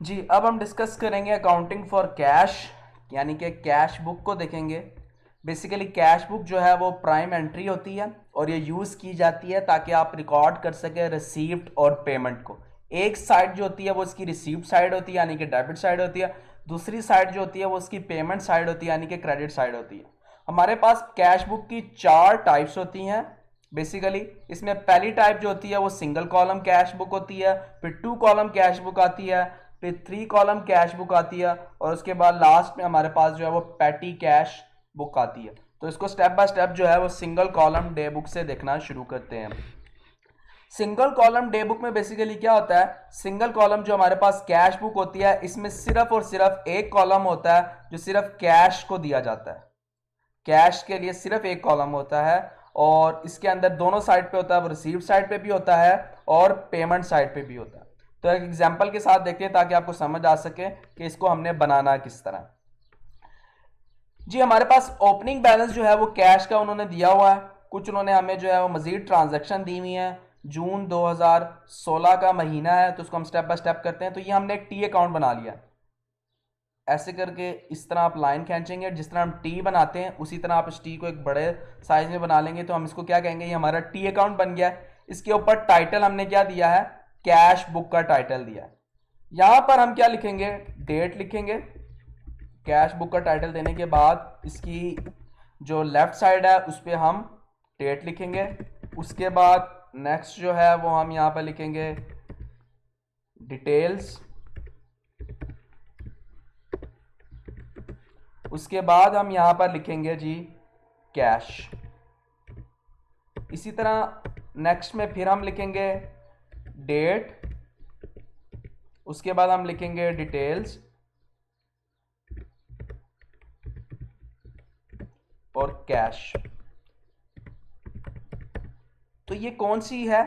जी अब हम डिस्कस करेंगे अकाउंटिंग फॉर कैश, यानी कि कैश बुक को देखेंगे। बेसिकली कैश बुक जो है वो प्राइम एंट्री होती है और ये यूज़ की जाती है ताकि आप रिकॉर्ड कर सकें रिसीप्ट और पेमेंट को। एक साइड जो होती है वो इसकी रिसीप्ट साइड होती है यानी कि डेबिट साइड होती है, दूसरी साइड जो होती है वो उसकी पेमेंट साइड होती है यानी कि क्रेडिट साइड होती है। हमारे पास कैश बुक की चार टाइप्स होती हैं। बेसिकली इसमें पहली टाइप जो होती है वो सिंगल कॉलम कैश बुक होती है, फिर टू कॉलम कैश बुक आती है, फिर थ्री कॉलम कैश बुक आती है और उसके बाद लास्ट में हमारे पास जो है वो पैटी कैश बुक आती है। तो इसको स्टेप बाय स्टेप जो है वो सिंगल कॉलम डे बुक से देखना शुरू करते हैं। सिंगल कॉलम डे बुक में बेसिकली क्या होता है, सिंगल कॉलम जो हमारे पास कैश बुक होती है इसमें सिर्फ और सिर्फ एक कॉलम होता है जो सिर्फ कैश को दिया जाता है। कैश के लिए सिर्फ एक कॉलम होता है और इसके अंदर दोनों साइड पे होता है, वो रिसीव्ड साइड पे भी होता है और पेमेंट साइड पे भी होता है। तो एक एग्जांपल के साथ देखते हैं ताकि आपको समझ आ सके कि इसको हमने बनाना किस तरह। जी हमारे पास ओपनिंग बैलेंस जो है वो कैश का उन्होंने दिया हुआ है, कुछ उन्होंने हमें जो है वो मजीद ट्रांजैक्शन दी हुई है। जून 2016 का महीना है तो उसको हम स्टेप बाय स्टेप करते हैं। तो ये हमने एक टी अकाउंट बना लिया, ऐसे करके इस तरह आप लाइन खींचेंगे, जिस तरह हम टी बनाते हैं उसी तरह आप इस टी को एक बड़े साइज में बना लेंगे। तो हम इसको क्या कहेंगे, ये हमारा टी अकाउंट बन गया है। इसके ऊपर टाइटल हमने क्या दिया है, कैश बुक का टाइटल दिया है। यहां पर हम क्या लिखेंगे, डेट लिखेंगे। कैश बुक का टाइटल देने के बाद इसकी जो लेफ्ट साइड है उस पर हम डेट लिखेंगे। उसके बाद नेक्स्ट जो है वो हम यहां पर लिखेंगे डिटेल्स। उसके बाद हम यहां पर लिखेंगे जी कैश। इसी तरह नेक्स्ट में फिर हम लिखेंगे डेट, उसके बाद हम लिखेंगे डिटेल्स और कैश। तो ये कौन सी है,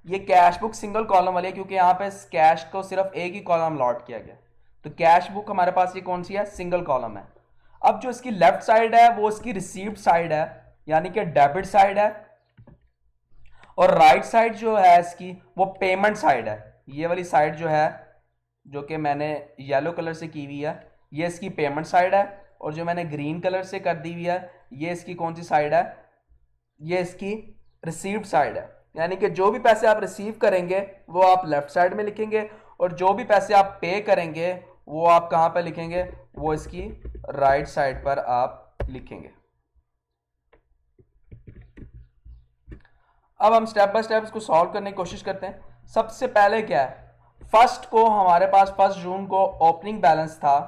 ये कैश बुक सिंगल कॉलम वाली है क्योंकि यहां पे कैश को सिर्फ एक ही कॉलम अलॉट किया गया। तो कैश बुक हमारे पास ये कौन सी है, सिंगल कॉलम है। अब जो इसकी लेफ्ट साइड है वो इसकी रिसीव्ड साइड है यानी कि डेबिट साइड है और राइट साइड जो है इसकी वो पेमेंट साइड है। ये वाली साइड जो है जो कि मैंने येलो कलर से की हुई है ये इसकी पेमेंट साइड है और जो मैंने ग्रीन कलर से कर दी हुई है ये इसकी कौन सी साइड है, ये इसकी रिसीव्ड साइड है। यानी कि जो भी पैसे आप रिसीव करेंगे वो आप लेफ्ट साइड में लिखेंगे और जो भी पैसे आप पे करेंगे वो आप कहां पर लिखेंगे, वो इसकी राइट साइड पर आप लिखेंगे। अब हम स्टेप बाय स्टेप इसको सॉल्व करने की कोशिश करते हैं। सबसे पहले क्या है, फर्स्ट को हमारे पास 1 जून को ओपनिंग बैलेंस था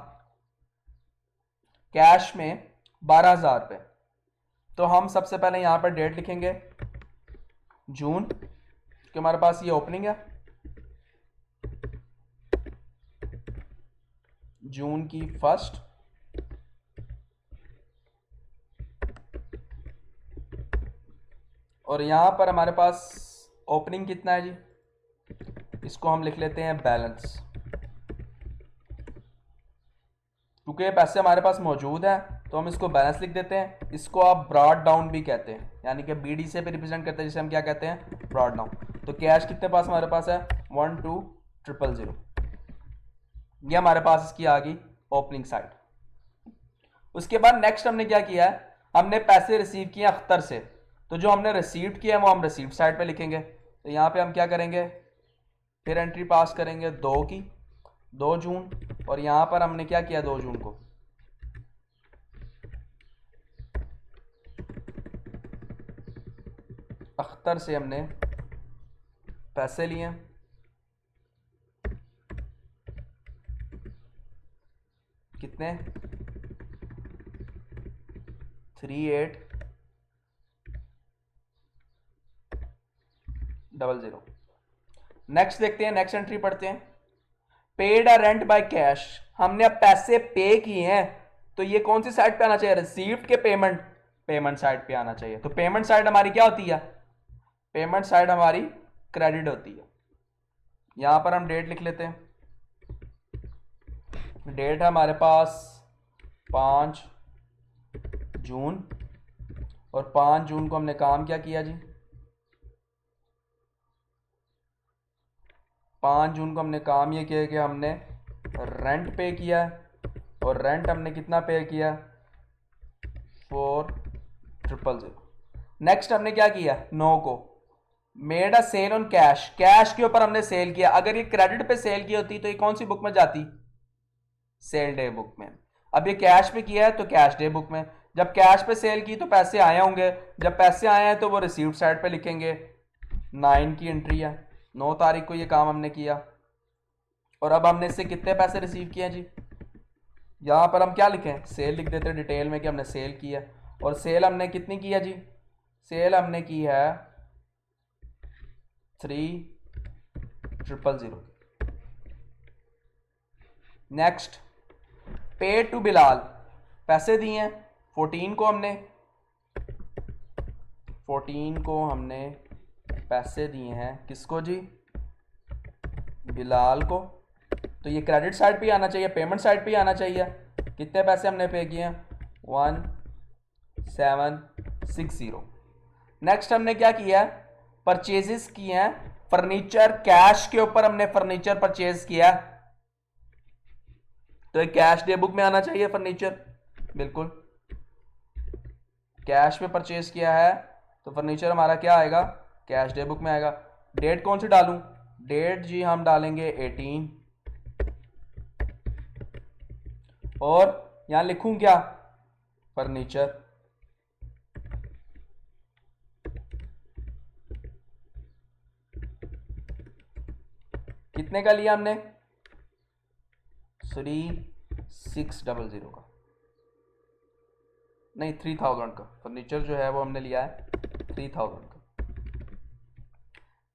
कैश में 12,000 रुपये। तो हम सबसे पहले यहां पर डेट लिखेंगे जून, कि हमारे पास ये ओपनिंग है जून की फर्स्ट। और यहां पर हमारे पास ओपनिंग कितना है जी, इसको हम लिख लेते हैं बैलेंस। क्योंकि ये पैसे हमारे पास मौजूद हैं तो हम इसको बैलेंस लिख देते हैं। इसको आप ब्रॉड डाउन भी कहते हैं, यानी कि बीडी से भी रिप्रेजेंट करते हैं जिसे हम क्या कहते हैं, ब्रॉड डाउन। तो कैश कितने पास हमारे पास है 12,000। ये हमारे पास इसकी आ गई ओपनिंग साइड। उसके बाद नेक्स्ट हमने क्या किया है, हमने पैसे रिसीव किए अख्तर से। तो जो हमने रिसीव किया है वो हम रिसीव साइड पे लिखेंगे। तो यहाँ पे हम क्या करेंगे, फिर एंट्री पास करेंगे 2 की, 2 जून। और यहाँ पर हमने क्या किया 2 जून को, अख्तर से हमने पैसे लिए, कितने 3800। नेक्स्ट देखते हैं, नेक्स्ट एंट्री पढ़ते हैं। Paid a rent by cash, हमने अब पैसे पे किए हैं तो ये कौन सी साइड पे आना चाहिए, रिसीव्ड के पेमेंट, पेमेंट साइड पे आना चाहिए। तो पेमेंट साइड हमारी क्या होती है, पेमेंट साइड हमारी क्रेडिट होती है। यहां पर हम डेट लिख लेते हैं। डेट है हमारे पास 5 जून और 5 जून को हमने काम क्या किया जी, 5 जून को हमने काम ये किया कि हमने रेंट पे किया है, और रेंट हमने कितना पे किया, 4000। नेक्स्ट हमने क्या किया, 9 को made a sale on cash, cash के ऊपर हमने सेल किया। अगर ये क्रेडिट पे सेल की होती तो ये कौन सी बुक में जाती, सेल डे बुक में। अब ये कैश पे किया है तो कैश डे बुक में। जब कैश पे सेल की तो पैसे आए होंगे, जब पैसे आए हैं तो वो रिसीव्ड साइड पे लिखेंगे। 9 की एंट्री है, 9 तारीख को ये काम हमने किया, और अब हमने इससे कितने पैसे रिसीव किए हैं जी, यहाँ पर हम क्या लिखें, सेल लिख देते हैं डिटेल में कि हमने सेल किया। और सेल हमने कितनी की है जी, सेल हमने की है 3000। नेक्स्ट पे टू बिलाल, पैसे दिए हैं 14 को हमने, 14 को हमने पैसे दिए हैं, किसको जी, बिलाल को। तो ये क्रेडिट साइड पे आना चाहिए, पेमेंट साइड पे आना चाहिए। कितने पैसे हमने पे किए हैं, 1760। नेक्स्ट हमने क्या किया है, परचेजेस किए हैं, फर्नीचर, कैश के ऊपर हमने फर्नीचर परचेज किया, तो ये कैश डे बुक में आना चाहिए फर्नीचर, बिल्कुल। कैश में परचेज किया है तो फर्नीचर हमारा क्या आएगा, कैश डे बुक में आएगा। डेट कौन सी डालूं, डेट जी हम डालेंगे 18, और यहां लिखूं क्या, फर्नीचर। कितने का लिया हमने, 3600 का, नहीं 3000 का। फर्नीचर जो है वो हमने लिया है 3000 का।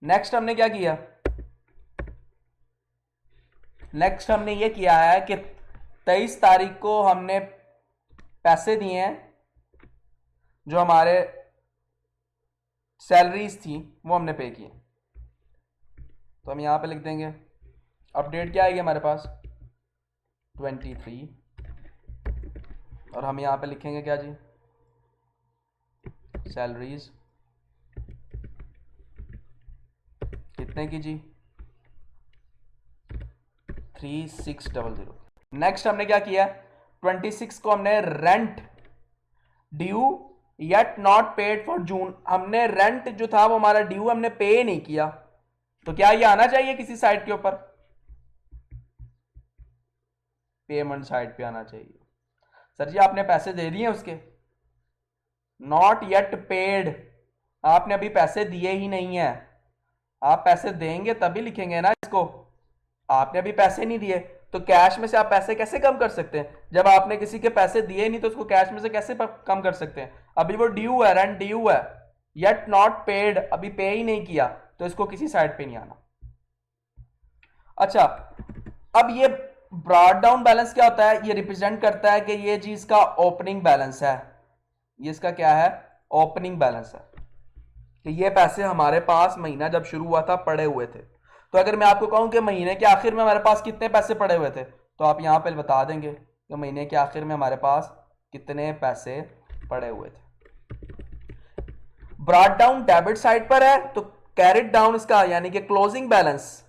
नेक्स्ट हमने क्या किया, नेक्स्ट हमने ये किया है कि 23 तारीख को हमने पैसे दिए हैं, जो हमारे सैलरीज थी वो हमने पे किए। तो हम यहां पे लिख देंगे, अपडेट क्या आएगी हमारे पास 23, और हम यहां पे लिखेंगे क्या जी, सैलरीज कितने की जी, 3600। नेक्स्ट हमने क्या किया, 26 को हमने rent due yet not paid for जून, हमने रेंट जो था वो हमारा ड्यू हमने पे नहीं किया, तो क्या ये आना चाहिए किसी साइड के ऊपर, पेमेंट साइड पे आना चाहिए। सर जी आपने पैसे दे दिए उसके, नॉट येट पेड, आपने अभी पैसे दिए ही नहीं है, आप पैसे देंगे तभी लिखेंगे ना इसको, आपने अभी पैसे नहीं दिए तो कैश में से आप पैसे कैसे कम कर सकते हैं, जब आपने किसी के पैसे दिए नहीं तो उसको कैश में से कैसे कम कर सकते हैं। अभी वो ड्यू है, रेंट ड्यू है, येट नॉट पेड, अभी पे ही नहीं किया, तो इसको किसी साइड पे नहीं आना। अच्छा, अब ये ब्रॉड डाउन बैलेंस क्या होता है, ये रिप्रेजेंट करता है कि ये चीज का ओपनिंग बैलेंस है, ये इसका क्या है, ओपनिंग बैलेंस है, कि ये पैसे हमारे पास महीना जब शुरू हुआ था पड़े हुए थे। तो अगर मैं आपको कहूं कि महीने के आखिर में हमारे पास कितने पैसे पड़े हुए थे, तो आप यहां पे बता देंगे कि महीने के आखिर में हमारे पास कितने पैसे पड़े हुए थे। ब्रॉड डाउन डेबिट साइड पर है तो कैरिड डाउन इसका यानी कि क्लोजिंग बैलेंस,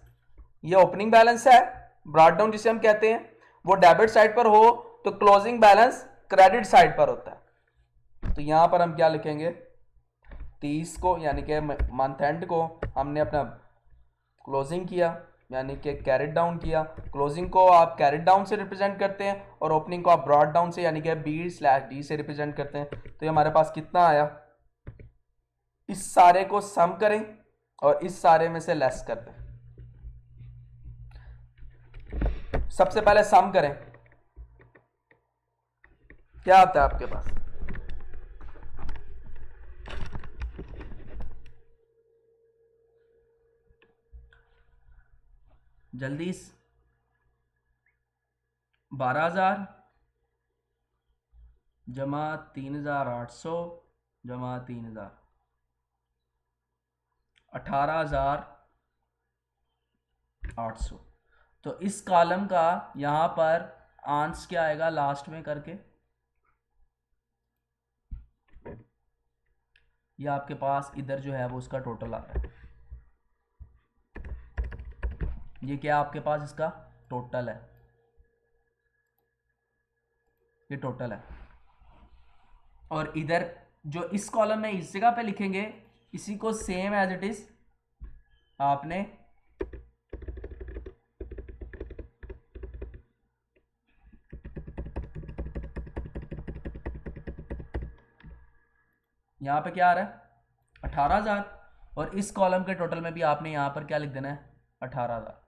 ये ओपनिंग बैलेंस है, ब्रॉड डाउन जिसे हम कहते हैं वो डेबिट साइड पर हो तो क्लोजिंग बैलेंस क्रेडिट साइड पर होता है। तो यहां पर हम क्या लिखेंगे, 30 को यानी कि मंथ एंड को हमने अपना क्लोजिंग किया यानी कि कैरिड डाउन किया, क्लोजिंग को आप कैरिड डाउन से रिप्रेजेंट करते हैं और ओपनिंग को आप ब्रॉड डाउन से यानी कि B/D से रिप्रेजेंट करते हैं। तो ये हमारे पास कितना आया, इस सारे को सम करें और इस सारे में से लेस कर दें। सबसे पहले सम करें, क्या आता है आपके पास, जल्दी 12,000 जमा 3,800 जमा 3,000, 18,800। तो इस कॉलम का यहां पर आंस क्या आएगा लास्ट में करके, ये आपके पास इधर जो है वो उसका टोटल आ रहा है, ये क्या आपके पास इसका टोटल है। ये टोटल है। और इधर जो इस कॉलम में इस जगह पे लिखेंगे, इसी को सेम एज इट इज आपने यहां पे क्या आ रहा है 18,000, और इस कॉलम के टोटल में भी आपने यहां पर क्या लिख देना है 18,000।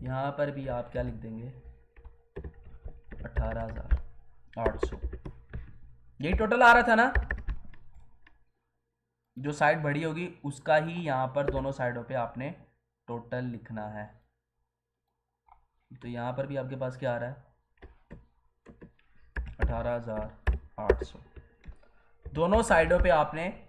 यहां पर भी आप क्या लिख देंगे 18,800। यही टोटल आ रहा था ना, जो साइड बड़ी होगी उसका ही यहां पर दोनों साइडों पे आपने टोटल लिखना है। तो यहां पर भी आपके पास क्या आ रहा है 18,800। दोनों साइडों पे आपने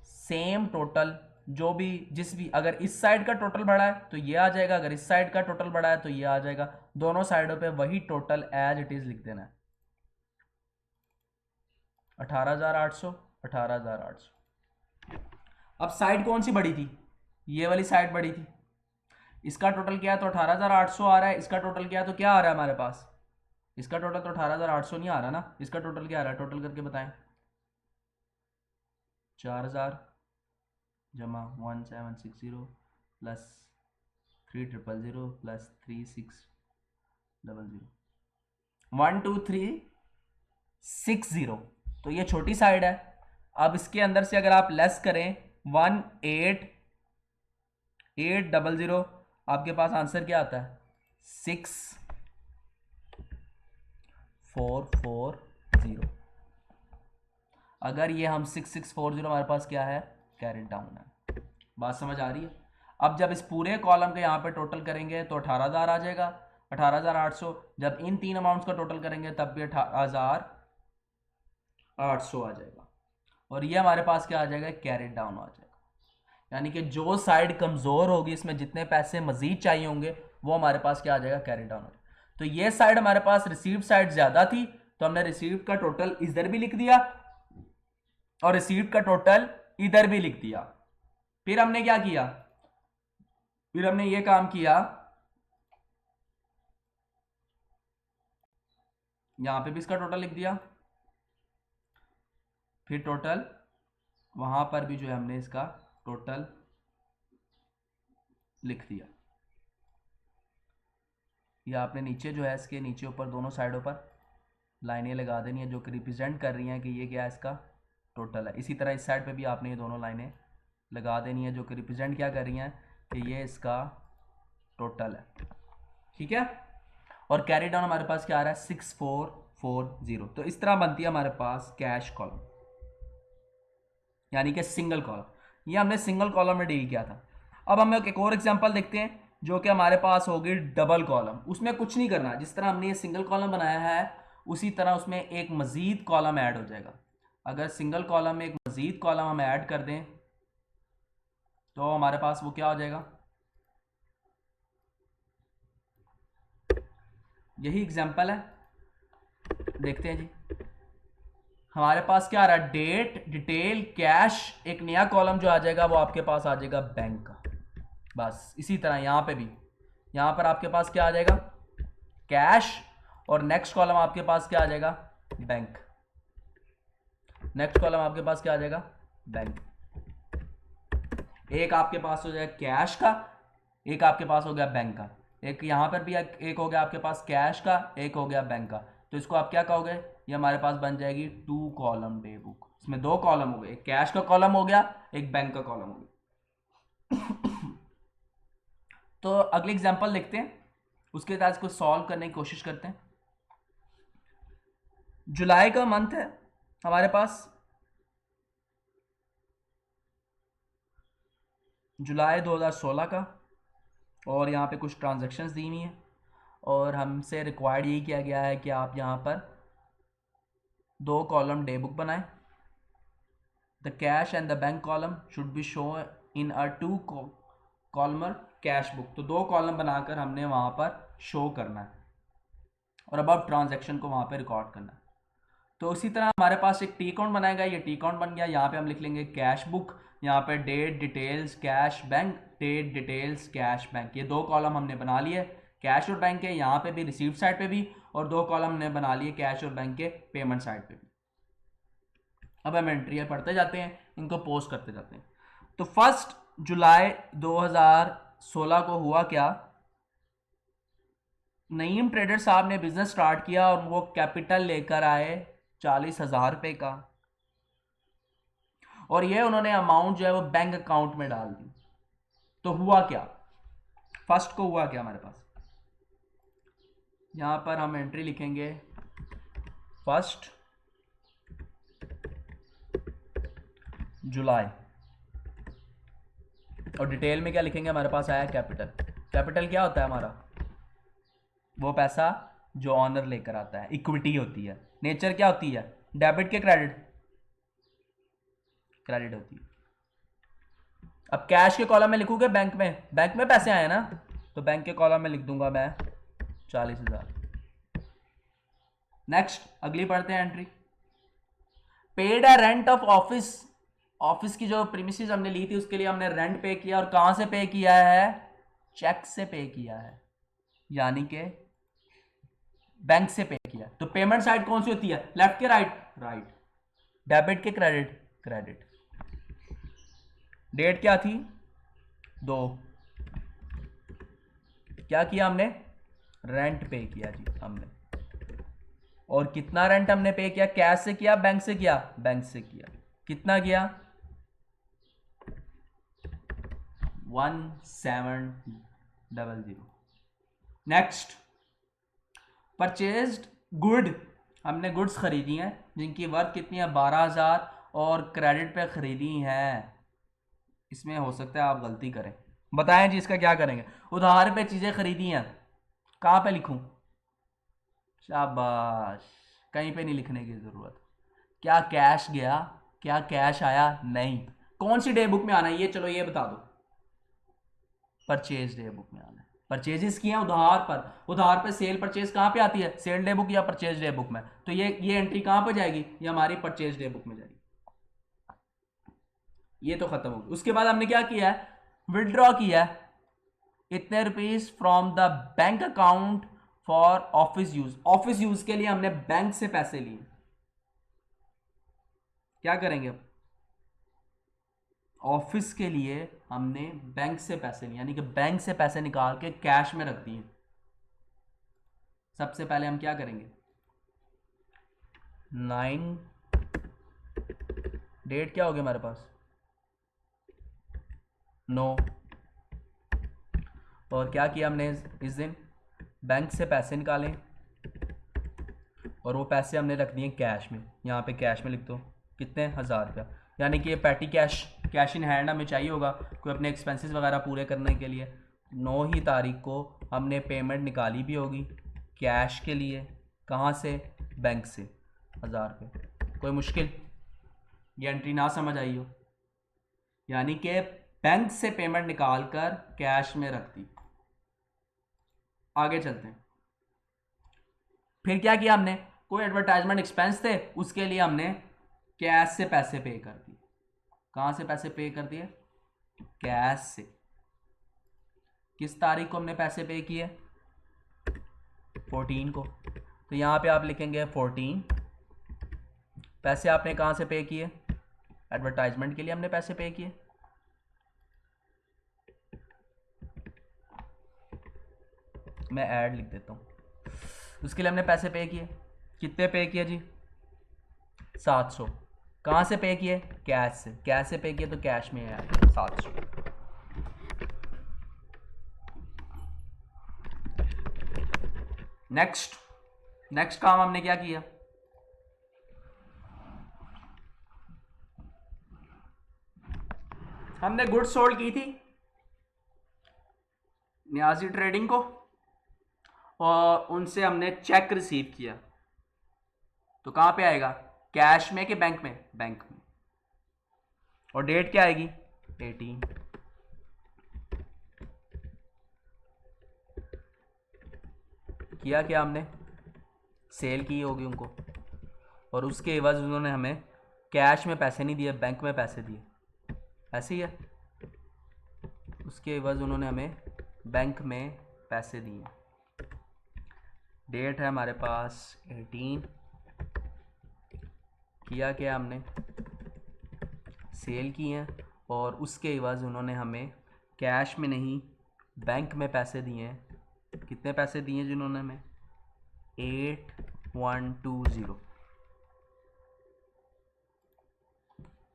सेम टोटल, जो भी जिस भी, अगर इस साइड का टोटल बढ़ा है तो ये आ जाएगा, अगर इस साइड का टोटल बढ़ा है तो ये आ जाएगा। दोनों साइडों पे वही टोटल एज इट इज लिख देना है 18,800 18,800। अब साइड कौन सी बड़ी थी, ये वाली साइड बड़ी थी। इसका टोटल क्या है तो 18,800 आ रहा है। इसका टोटल क्या है तो क्या आ रहा है हमारे पास, इसका टोटल तो 18,800 नहीं आ रहा ना। इसका टोटल क्या आ रहा है, टोटल करके बताएं। 4,000 जमा 1760 प्लस 3,000 प्लस 3,600 12360। तो ये छोटी साइड है। अब इसके अंदर से अगर आप लेस करें 18800, आपके पास आंसर क्या आता है 6440। अगर ये हम 6640 हमारे पास क्या है कैरेट डाउन है। बात समझ आ रही है। अब जब इस पूरे कॉलम के यहाँ पे टोटल करेंगे तो 18,000 आ जाएगा 18,800। जब इन तीन अमाउंट्स का टोटल करेंगे तब भी 18,800 आ जाएगा। और ये हमारे पास क्या आ जाएगा कैरेट डाउन आ जाएगा। यानी कि जो साइड कमजोर होगी, इसमें जितने पैसे मजीद चाहिए होंगे वो हमारे पास क्या आ जाएगा कैरेट डाउन। तो ये साइड हमारे पास रिसीव्ड साइड ज्यादा थी तो हमने रिसीव्ड का टोटल इधर भी लिख दिया और रिसीव्ड का टोटल इधर भी लिख दिया। फिर हमने क्या किया, फिर हमने ये काम किया, यहां पे भी इसका टोटल लिख दिया, फिर टोटल वहां पर भी जो है हमने इसका टोटल लिख दिया। या आपने नीचे जो है इसके नीचे ऊपर दोनों साइडों पर लाइनें लगा देनी है जो कि रिप्रेजेंट कर रही हैं कि ये क्या है इसका टोटल है। इसी तरह इस साइड पे भी आपने ये दोनों लाइनें लगा देनी है जो कि रिप्रेजेंट क्या कर रही हैं कि ये इसका टोटल है। ठीक है। और कैरी डाउन हमारे पास क्या आ रहा है 6440। तो इस तरह बनती है हमारे पास कैश कॉलम, यानी कि सिंगल कॉलम। ये हमने सिंगल कॉलम में डील किया था। अब हम एक और एग्जांपल देखते हैं जो कि हमारे पास होगी डबल कॉलम। उसमें कुछ नहीं करना, जिस तरह हमने ये सिंगल कॉलम बनाया है उसी तरह उसमें एक मजीद कॉलम ऐड हो जाएगा। अगर सिंगल कॉलम में एक मजीद कॉलम हम ऐड कर दें तो हमारे पास वो क्या हो जाएगा, यही एग्जांपल है। देखते हैं जी, हमारे पास क्या आ रहा है डेट डिटेल कैश। एक नया कॉलम जो आ जाएगा वो आपके पास आ जाएगा बैंक का। बस इसी तरह यहां पे भी, यहां पर आपके पास क्या आ जाएगा कैश और नेक्स्ट कॉलम आपके पास क्या आ जाएगा बैंक। नेक्स्ट कॉलम आपके पास क्या आ जाएगा बैंक। एक आपके पास हो जाएगा कैश का, एक आपके पास हो गया बैंक का। एक यहां पर भी एक हो गया आपके पास कैश का, एक हो गया बैंक का। तो इसको आप क्या कहोगे, ये हमारे पास बन जाएगी 2 कॉलम डे बुक। इसमें 2 कॉलम हो गए, एक कैश का कॉलम हो गया, एक बैंक का कॉलम हो गया। तो अगले एग्जांपल देखते हैं, उसके बाद इसको सॉल्व करने की कोशिश करते हैं। जुलाई का मंथ है हमारे पास, जुलाई 2016 का, और यहाँ पे कुछ ट्रांजैक्शंस दी हुई हैं और हमसे रिक्वायर्ड यही किया गया है कि आप यहाँ पर 2 कॉलम डे बुक बनाएं। The cash and the bank column should be show in a 2 columnar cash book. तो 2 कॉलम बनाकर हमने वहाँ पर शो करना है और अब ट्रांजैक्शन को वहाँ पे रिकॉर्ड करना है। तो उसी तरह हमारे पास एक टी अकाउंट बनाएगा, ये टी अकाउंट बन गया। यहाँ पे हम लिख लेंगे कैश बुक, यहाँ पे date details cash bank, date details cash bank. ये 2 कॉलम हमने बना लिए कैश और बैंक के यहाँ पे भी, रिसीव्ड साइड पे भी, और 2 कॉलम ने बना लिए कैश और बैंक के पेमेंट साइड पे भी। अब हम एंट्रियाँ पढ़ते जाते हैं, इनको पोस्ट करते जाते हैं। तो 1 जुलाई 2016 को हुआ क्या, नईम ट्रेडर साहब ने बिजनेस स्टार्ट किया और वो कैपिटल लेकर आए 40,000 रुपये का, और ये उन्होंने अमाउंट जो है वो बैंक अकाउंट में डाल दी। तो हुआ क्या, फर्स्ट को हुआ क्या हमारे पास, यहां पर हम एंट्री लिखेंगे 1 जुलाई, और डिटेल में क्या लिखेंगे, हमारे पास आया कैपिटल। कैपिटल क्या होता है हमारा, वो पैसा जो ऑनर लेकर आता है, इक्विटी होती है। नेचर क्या होती है, डेबिट के क्रेडिट, क्रेडिट होती है। अब कैश के कॉलम में लिखूंगे बैंक में पैसे आए ना, तो बैंक के कॉलम में लिख दूंगा मैं 40,000। नेक्स्ट अगली पढ़ते हैं entry, paid a rent of office, office की जो प्रीमिसेस हमने ली थी उसके लिए हमने रेंट पे किया, और कहां से पे किया है, चेक से पे किया है, यानी कि बैंक से पे किया। तो पेमेंट साइड कौन सी होती है, लेफ्ट के राइट, राइट। डेबिट के क्रेडिट, क्रेडिट। डेट क्या थी, 2, क्या किया हमने, रेंट पे किया जी हमने, और कितना रेंट हमने पे किया, कैश से किया बैंक से किया, बैंक से किया। कितना किया, 1700। नेक्स्ट, परचेज्ड गुड, हमने गुड्स खरीदी हैं जिनकी वर्थ कितनी है, 12,000, और क्रेडिट पे खरीदी हैं। इसमें हो सकता है आप गलती करें, बताएं जी इसका क्या करेंगे। उधार पे चीज़ें खरीदी हैं, कहाँ पे लिखूं, शाबाश, कहीं पे नहीं लिखने की ज़रूरत। क्या कैश गया, क्या कैश आया, नहीं। कौन सी डे बुक में आना है ये, चलो ये बता दो, परचेज डे बुक में आना है। परचेजेस किए हैं उधार पर, उधार पर सेल परचेज कहाँ पे आती है, सेल डे बुक या परचेज डे बुक में, तो ये एंट्री कहाँ पे जाएगी, ये हमारी परचेज डे बुक में जाएगी। ये तो खत्म हो गई। उसके बाद हमने क्या किया है, विड्रॉ किया है इतने rupees from the bank account for office use, office use के लिए हमने बैंक से पैसे लिए। क्या करेंगे अब, ऑफिस के लिए हमने बैंक से पैसे लिए, यानी कि बैंक से पैसे निकाल के कैश में रख दिए। सबसे पहले हम क्या करेंगे, 9, डेट क्या होगी हमारे पास, 9, और क्या किया हमने इस दिन, बैंक से पैसे निकाले और वो पैसे हमने रख दिए कैश में। यहाँ पे कैश में लिख दो कितने, 1,000 रुपया, यानी कि ये petty cash, cash in hand हमें चाहिए होगा कोई अपने एक्सपेंसेस वगैरह पूरे करने के लिए। 9 ही तारीख को हमने पेमेंट निकाली भी होगी कैश के लिए, कहाँ से, बैंक से, 1,000 रुपये। कोई मुश्किल, ये एंट्री ना समझ आई हो, यानी कि बैंक से पेमेंट निकाल कर कैश में रख दी। आगे चलते हैं, फिर क्या किया हमने, कोई एडवर्टाइजमेंट एक्सपेंस थे उसके लिए हमने कैश से पैसे पे कर दिए। कहाँ से पैसे पे कर दिए, कैश से। किस तारीख को हमने पैसे पे किए, 14 को, तो यहाँ पे आप लिखेंगे 14। पैसे आपने कहाँ से पे किए, एडवर्टाइजमेंट के लिए हमने पैसे पे किए। मैं ऐड लिख देता हूँ, उसके लिए हमने पैसे पे किए। कितने पे किए जी, 700। कहाँ से पे किए, कैश से, कैश से पे किए तो कैश में आया 700। नेक्स्ट काम हमने क्या किया, हमने गुड्स सोल्ड की थी न्याजी ट्रेडिंग को, और उनसे हमने चेक रिसीव किया। तो कहाँ पे आएगा, कैश में कि बैंक में, बैंक में। और डेट क्या आएगी, 18। किया क्या हमने, सेल की होगी उनको, और उसके एवज उन्होंने हमें कैश में पैसे नहीं दिए, बैंक में पैसे दिए, ऐसे ही है। उसके एवज उन्होंने हमें बैंक में पैसे दिए। डेट है हमारे पास 18, किया क्या हमने, सेल की हैं, और उसके एवज उन्होंने हमें कैश में नहीं बैंक में पैसे दिए हैं। कितने पैसे दिए जिन्होंने हमें, 8120।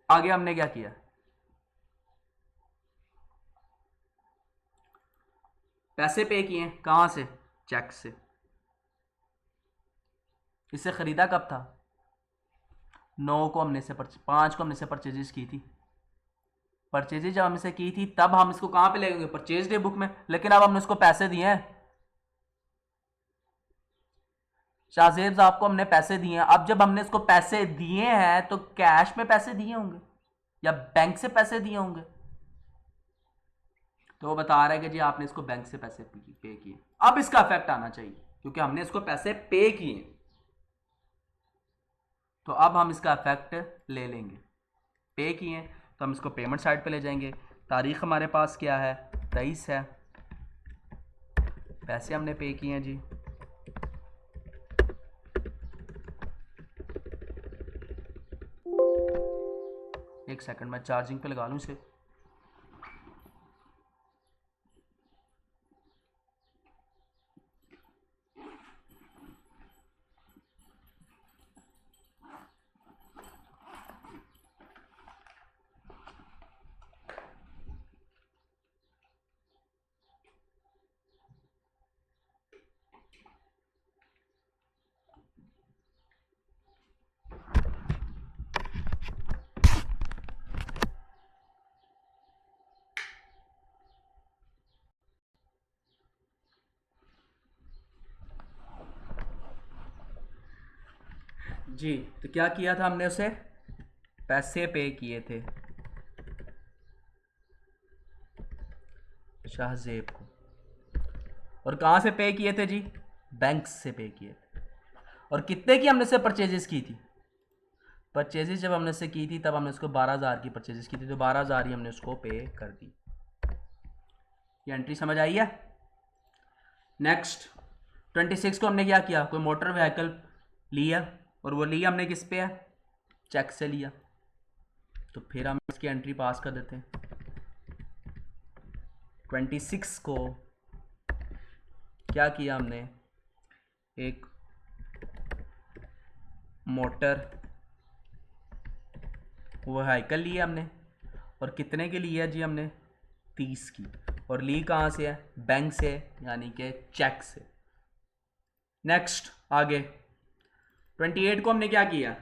आगे हमने क्या किया, पैसे पे किए, कहाँ से, चेक से। इसे ख़रीदा कब था, 9 को हमने से 5 को हमने से परचेजेस की थी। परचेजेज जब हमसे की थी तब हम इसको कहाँ पे लेंगे, परचेज डे बुक में। लेकिन अब हमने उसको पैसे दिए हैं, शाहजेब साहब को हमने पैसे दिए हैं। अब जब हमने इसको पैसे दिए हैं तो कैश में पैसे दिए होंगे या बैंक से पैसे दिए होंगे। तो वो बता रहा है कि जी आपने इसको बैंक से पैसे पे किए। अब इसका इफेक्ट आना चाहिए क्योंकि हमने इसको पैसे पे किए, तो अब हम इसका इफेक्ट ले लेंगे। पे किए तो हम इसको पेमेंट साइड पे ले जाएंगे। तारीख हमारे पास क्या है, 23 है। पैसे हमने पे किए हैं जी, एक सेकंड मैं चार्जिंग पे लगा लूँ इसे। जी तो क्या किया था हमने, उसे पैसे पे किए थे शाहजेब को। और कहाँ से पे किए थे जी, बैंक से पे किए थे। और कितने की हमने से परचेजेस की थी, परचेजेस जब हमने से की थी तब हमने उसको 12,000 की परचेजेस की थी, तो 12,000 ही हमने उसको पे कर दी। ये एंट्री समझ आई है। नेक्स्ट 26 को हमने क्या किया, कोई मोटर व्हीकल लिया और वो लिया हमने किस पे है, चेक से लिया। तो फिर हम इसकी एंट्री पास कर देते हैं। 26 को क्या किया हमने, एक मोटर व्हीकल लिया हमने, और कितने की लिया जी हमने, 30 की। और ली कहाँ से है, बैंक से, यानी कि चेक से। नेक्स्ट आगे 28 को हमने क्या किया,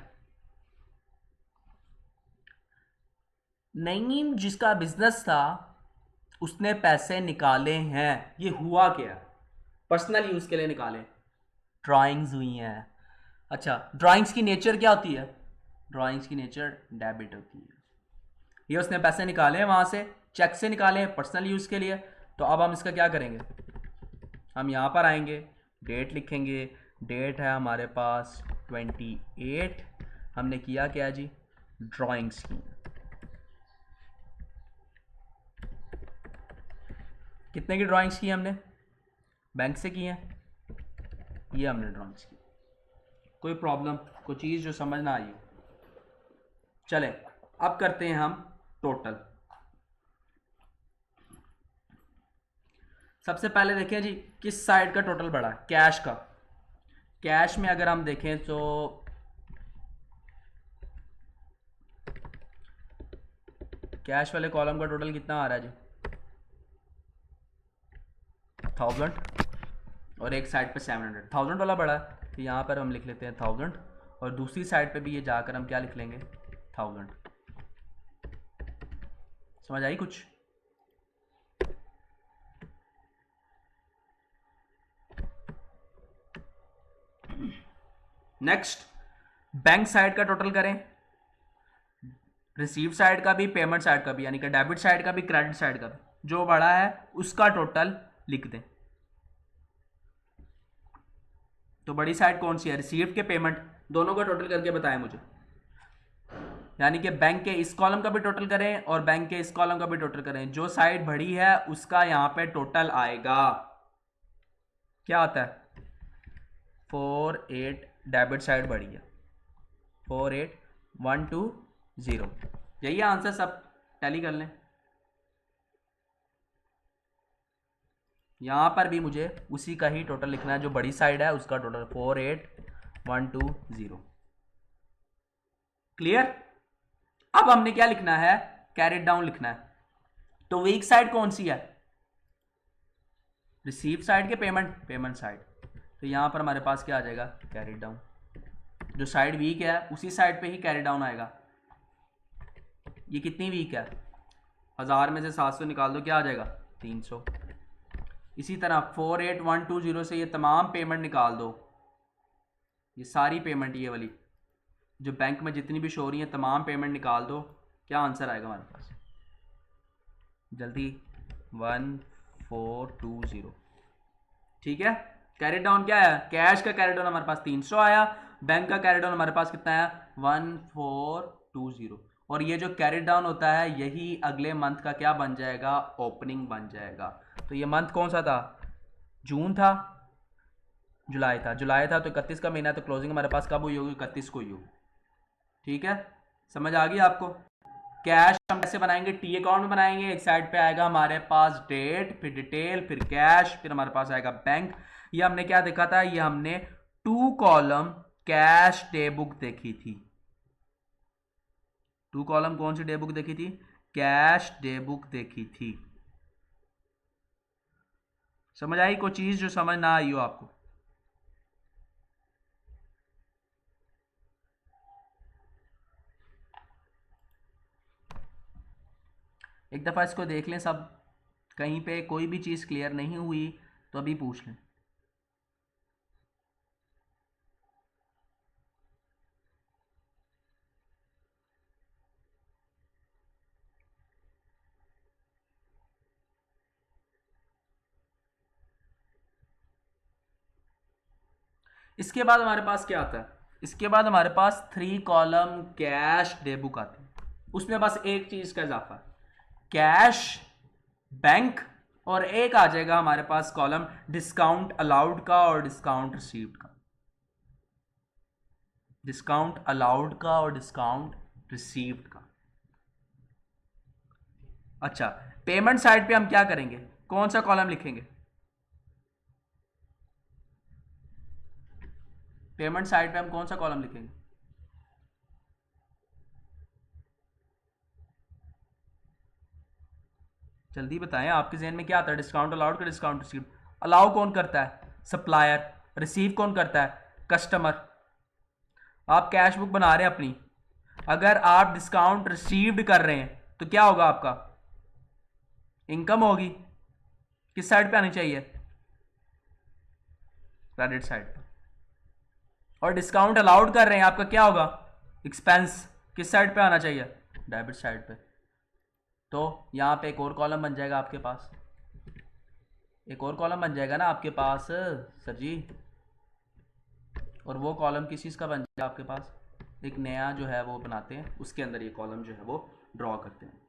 नईम जिसका बिजनेस था उसने पैसे निकाले हैं। ये हुआ क्या, पर्सनल यूज के लिए निकाले, ड्राइंग्स हुई हैं। अच्छा, ड्राइंग्स की नेचर क्या होती है, ड्राइंग्स की नेचर डेबिट होती है। ये उसने पैसे निकाले हैं वहां से, चेक से निकाले हैं पर्सनल यूज के लिए। तो अब हम इसका क्या करेंगे, हम यहां पर आएंगे, डेट लिखेंगे। डेट है हमारे पास 28। हमने किया क्या जी, ड्राइंग्स की। कितने की ड्राइंग्स की हमने, बैंक से की हैं, ये हमने ड्राइंग्स की। कोई प्रॉब्लम, कोई चीज़ जो समझ ना आई। चले अब करते हैं हम टोटल। सबसे पहले देखें जी किस साइड का टोटल बढ़ा, कैश का। कैश में अगर हम देखें तो कैश वाले कॉलम का टोटल कितना आ रहा है जी, 1000, और एक साइड पे 700। 1000 वाला बड़ा है तो यहाँ पर हम लिख लेते हैं 1000, और दूसरी साइड पे भी ये जाकर हम क्या लिख लेंगे, 1000। समझ आई कुछ। नेक्स्ट बैंक साइड का टोटल करें, रिसीव साइड का भी, पेमेंट साइड का भी, यानी कि डेबिट साइड का भी, क्रेडिट साइड का भी। जो बड़ा है उसका टोटल लिख दें। तो बड़ी साइड कौन सी है, रिसीव के पेमेंट, दोनों का टोटल करके बताएं मुझे। यानी कि बैंक के इस कॉलम का भी टोटल करें और बैंक के इस कॉलम का भी टोटल करें। जो साइड बड़ी है उसका यहां पे टोटल आएगा। क्या आता है, 48 डेबिट साइड बढ़ी है, 48120, यही है आंसर, सब टैली कर लें। यहाँ पर भी मुझे उसी का ही टोटल लिखना है, जो बड़ी साइड है उसका टोटल 48120। क्लियर? अब हमने क्या लिखना है, कैरिड डाउन लिखना है। तो वीक साइड कौन सी है, रिसीव साइड के पेमेंट साइड। तो यहां पर हमारे पास क्या आ जाएगा, कैरिड डाउन। जो साइड वीक है उसी साइड पे ही कैरी डाउन आएगा। ये कितनी वीक है, 1000 में से 700 निकाल दो, क्या आ जाएगा 300। इसी तरह 48120 से ये तमाम पेमेंट निकाल दो, ये सारी पेमेंट, ये वाली जो बैंक में जितनी भी शो हो रही है तमाम पेमेंट निकाल दो, क्या आंसर आएगा हमारे पास जल्दी, 1420। ठीक है, कैरी डाउन क्या है, कैश का कैरी डाउन हमारे पास 300 आया, बैंक का कैरी डाउन हमारे पास कितना है 1420। और ये जो कैरी डाउन होता है यही अगले मंथ का क्या बन जाएगा, ओपनिंग बन जाएगा। तो ये मंथ कौन सा था, जून था, जुलाई था, तो 31 का महीना, तो क्लोजिंग हमारे पास कब हुई होगी, 31 को हुई होगी। ठीक है, समझ आ गई आपको। कैश हम कैसे बनाएंगे, टी अकाउंट में बनाएंगे, एक साइड पे आएगा हमारे पास डेट, फिर डिटेल, फिर कैश, फिर हमारे पास आएगा बैंक। ये हमने क्या देखा था, ये हमने 2 कॉलम कैश डे बुक देखी थी। 2 कॉलम कौन सी डे बुक देखी थी, कैश डे बुक देखी थी। समझ आई कोई चीज जो समझ ना आई हो आपको? एक दफ़ा इसको देख लें सब, कहीं पे कोई भी चीज़ क्लियर नहीं हुई तो अभी पूछ लें। इसके बाद हमारे पास क्या आता है, इसके बाद हमारे पास 3 कॉलम कैश डे बुक आती है। उसमें बस एक चीज़ का इजाफा, कैश बैंक, और एक आ जाएगा हमारे पास कॉलम डिस्काउंट अलाउड का और डिस्काउंट रिसीव्ड का। डिस्काउंट अलाउड का और डिस्काउंट रिसीव्ड का। अच्छा, पेमेंट साइड पे हम क्या करेंगे, कौन सा कॉलम लिखेंगे, पेमेंट साइड पे हम कौन सा कॉलम लिखेंगे, जल्दी बताएं, आपके जहन में क्या आता है, डिस्काउंट अलाउड का डिस्काउंट रिसीव्ड। अलाउ कौन करता है, सप्लायर, रिसीव कौन करता है, कस्टमर। आप कैश बुक बना रहे हैं अपनी, अगर आप डिस्काउंट रिसीव्ड कर रहे हैं तो क्या होगा, आपका इनकम होगी, किस साइड पे आनी चाहिए, क्रेडिट साइड पे। और डिस्काउंट अलाउड कर रहे हैं, आपका क्या होगा, एक्सपेंस, किस साइड पे आना चाहिए, डेबिट साइड पे। तो यहाँ पे एक और कॉलम बन जाएगा आपके पास, एक और कॉलम बन जाएगा ना आपके पास सर जी। और वो कॉलम किस चीज़ का बन जाएगा आपके पास, एक नया जो है वो बनाते हैं, उसके अंदर ये कॉलम जो है वो ड्रॉ करते हैं।